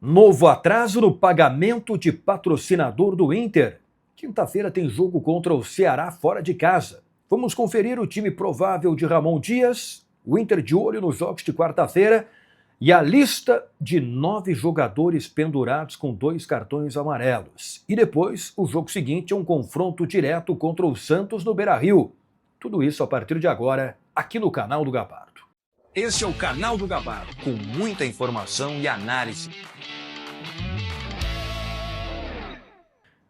Novo atraso no pagamento de patrocinador do Inter. Quinta-feira tem jogo contra o Ceará fora de casa. Vamos conferir o time provável de Ramon Dias, o Inter de olho nos jogos de quarta-feira e a lista de 9 jogadores pendurados com 2 cartões amarelos. E depois, o jogo seguinte é um confronto direto contra o Santos no Beira-Rio. Tudo isso a partir de agora, aqui no canal do Gabardo. Esse é o canal do Gabardo, com muita informação e análise.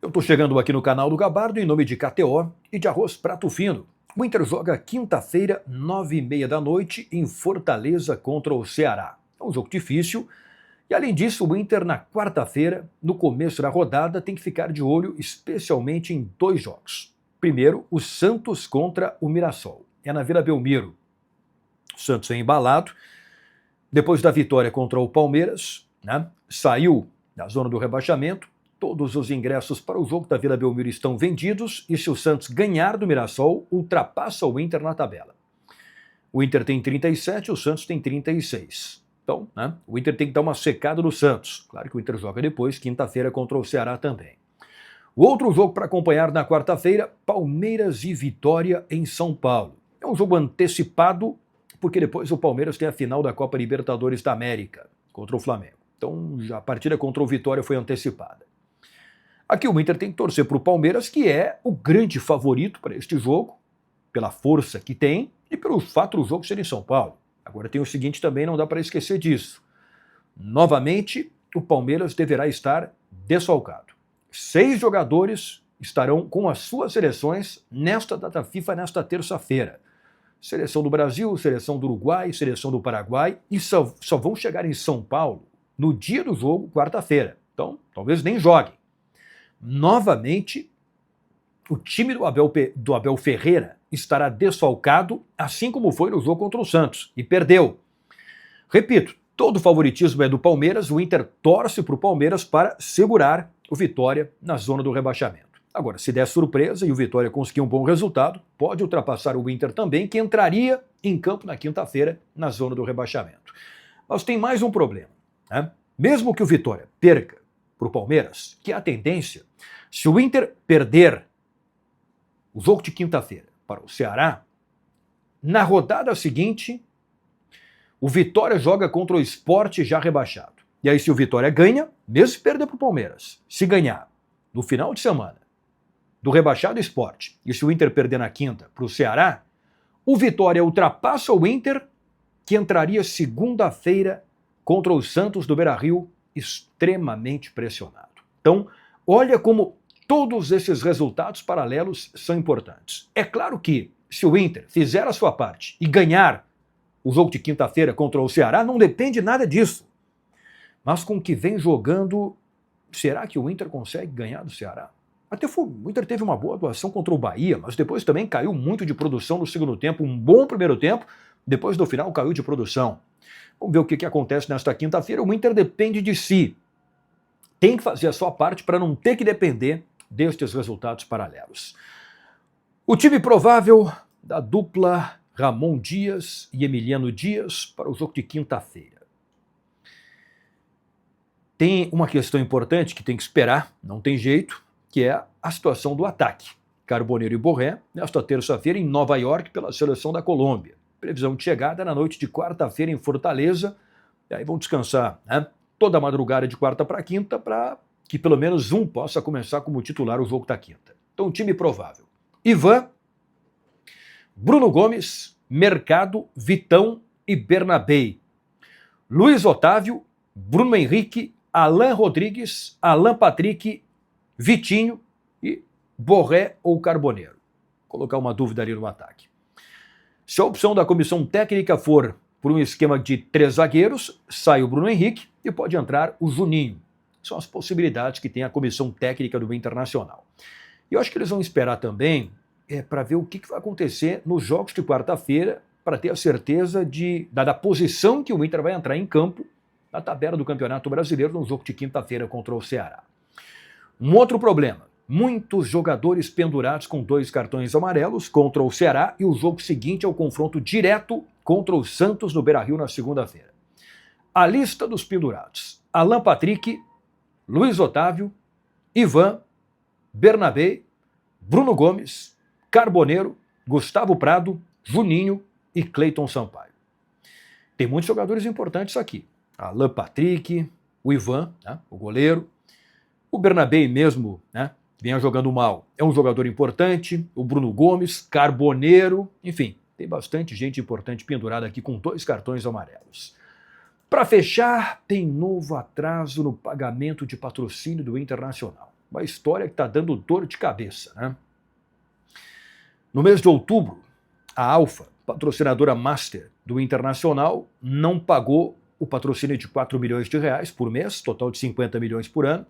Eu estou chegando aqui no canal do Gabardo em nome de KTO e de Arroz Prato Fino. O Inter joga quinta-feira, 9h30 da noite, em Fortaleza contra o Ceará. É um jogo difícil e, além disso, o Inter na quarta-feira, no começo da rodada, tem que ficar de olho especialmente em 2 jogos. Primeiro, o Santos contra o Mirassol. É na Vila Belmiro. O Santos é embalado. Depois da vitória contra o Palmeiras, saiu da zona do rebaixamento. Todos os ingressos para o jogo da Vila Belmiro estão vendidos e se o Santos ganhar do Mirassol, ultrapassa o Inter na tabela. O Inter tem 37, o Santos tem 36. Então, o Inter tem que dar uma secada no Santos. Claro que o Inter joga depois, quinta-feira contra o Ceará também. O outro jogo para acompanhar na quarta-feira, Palmeiras e Vitória em São Paulo. É um jogo antecipado, porque depois o Palmeiras tem a final da Copa Libertadores da América contra o Flamengo. Então, a partida contra o Vitória foi antecipada. Aqui o Inter tem que torcer para o Palmeiras, que é o grande favorito para este jogo, pela força que tem e pelo fato do jogo ser em São Paulo. Agora tem o seguinte também, não dá para esquecer disso. Novamente, o Palmeiras deverá estar desfalcado. 6 jogadores estarão com as suas seleções nesta data FIFA, nesta terça-feira. Seleção do Brasil, seleção do Uruguai, seleção do Paraguai, e só vão chegar em São Paulo no dia do jogo, quarta-feira. Então, talvez nem joguem. Novamente, o time do Abel Ferreira estará desfalcado, assim como foi no jogo contra o Santos, e perdeu. Repito, todo o favoritismo é do Palmeiras, o Inter torce para o Palmeiras para segurar o Vitória na zona do rebaixamento. Agora, se der surpresa e o Vitória conseguir um bom resultado, pode ultrapassar o Inter também, que entraria em campo na quinta-feira na zona do rebaixamento. Mas tem mais um problema. Mesmo que o Vitória perca para o Palmeiras, que é a tendência, se o Inter perder o jogo de quinta-feira para o Ceará, na rodada seguinte, o Vitória joga contra o Sport já rebaixado. E aí se o Vitória ganha, mesmo se perder para o Palmeiras, se ganhar no final de semana do rebaixado Sport, e se o Inter perder na quinta para o Ceará, o Vitória ultrapassa o Inter, que entraria segunda-feira contra o Santos do Beira-Rio, extremamente pressionado. Então, olha como todos esses resultados paralelos são importantes. É claro que, se o Inter fizer a sua parte e ganhar o jogo de quinta-feira contra o Ceará, não depende nada disso. Mas com o que vem jogando, será que o Inter consegue ganhar do Ceará? O Inter teve uma boa atuação contra o Bahia, mas depois também caiu muito de produção no segundo tempo, um bom primeiro tempo, depois do final caiu de produção. Vamos ver o que acontece nesta quinta-feira. O Inter depende de si. Tem que fazer a sua parte para não ter que depender destes resultados paralelos. O time provável da dupla Ramon Dias e Emiliano Dias para o jogo de quinta-feira. Tem uma questão importante que tem que esperar, não tem jeito, que é a situação do ataque. Carboneiro e Borré, nesta terça-feira em Nova York pela seleção da Colômbia. Previsão de chegada na noite de quarta-feira em Fortaleza. E aí vão descansar toda a madrugada de quarta para quinta para que pelo menos um possa começar como titular o jogo da quinta. Então, time provável. Ivan, Bruno Gomes, Mercado, Vitão e Bernabei. Luiz Otávio, Bruno Henrique, Alan Rodrigues, Alan Patrick, Vitinho e Borré ou Carboneiro. Vou colocar uma dúvida ali no ataque. Se a opção da comissão técnica for por um esquema de 3 zagueiros, sai o Bruno Henrique e pode entrar o Juninho. São as possibilidades que tem a comissão técnica do Internacional. E eu acho que eles vão esperar também para ver o que vai acontecer nos jogos de quarta-feira, para ter a certeza da posição que o Inter vai entrar em campo na tabela do Campeonato Brasileiro no jogo de quinta-feira contra o Ceará. Um outro problema. Muitos jogadores pendurados com 2 cartões amarelos contra o Ceará e o jogo seguinte é o confronto direto contra o Santos no Beira-Rio na segunda-feira. a lista dos pendurados. Alan Patrick, Luiz Otávio, Ivan, Bernabé, Bruno Gomes, Carboneiro, Gustavo Prado, Juninho e Cleiton Sampaio. Tem muitos jogadores importantes aqui. Alan Patrick, o Ivan, né, o goleiro, o Bernabé mesmo, né, vinha jogando mal, é um jogador importante, o Bruno Gomes, Carboneiro, enfim, tem bastante gente importante pendurada aqui com 2 cartões amarelos. Para fechar, tem novo atraso no pagamento de patrocínio do Internacional. Uma história que está dando dor de cabeça, né? No mês de outubro, a Alfa, patrocinadora master do Internacional, não pagou o patrocínio de 4 milhões de reais por mês, total de 50 milhões por ano.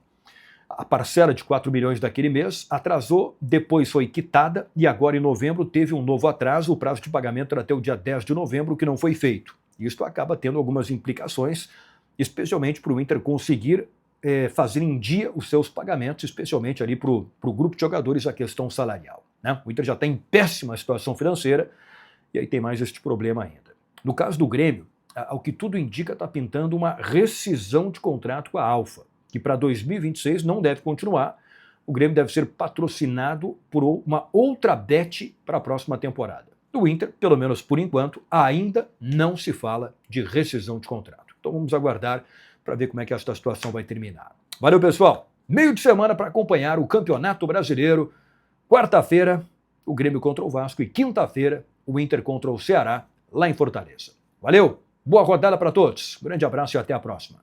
A parcela de 4 milhões daquele mês atrasou, depois foi quitada e agora em novembro teve um novo atraso. O prazo de pagamento era até o dia 10 de novembro, que não foi feito. Isso acaba tendo algumas implicações, especialmente para o Inter conseguir fazer em dia os seus pagamentos, especialmente ali para o grupo de jogadores, a questão salarial, né? O Inter já está em péssima situação financeira e aí tem mais este problema ainda. No caso do Grêmio, ao que tudo indica, está pintando uma rescisão de contrato com a Alfa, que para 2026 não deve continuar. O Grêmio deve ser patrocinado por uma outra bet para a próxima temporada. Do Inter, pelo menos por enquanto, ainda não se fala de rescisão de contrato. Então vamos aguardar para ver como é que esta situação vai terminar. Valeu, pessoal! Meio de semana para acompanhar o Campeonato Brasileiro. Quarta-feira, o Grêmio contra o Vasco e quinta-feira, o Inter contra o Ceará, lá em Fortaleza. Valeu! Boa rodada para todos. Grande abraço e até a próxima.